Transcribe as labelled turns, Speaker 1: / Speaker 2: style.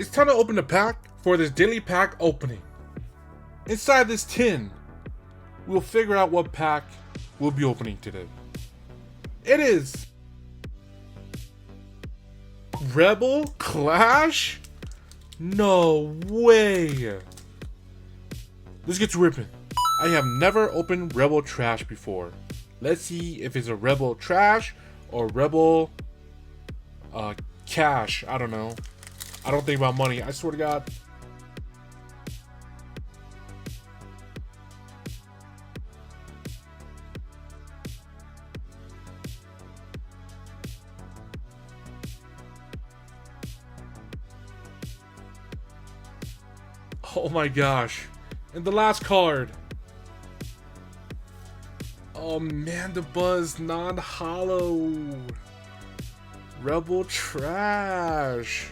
Speaker 1: It's time to open the pack for this daily pack opening. Inside this tin, we'll figure out what pack we'll be opening today. It is Rebel Clash? No way. Let's get to ripping. I have never opened Rebel Trash before. Let's see if it's a Rebel Trash or Rebel Cash. I don't know. I don't think about money. I swear to God. Oh my gosh. And the last card. Oh man, the Buzz non-hollow. Rebel Trash.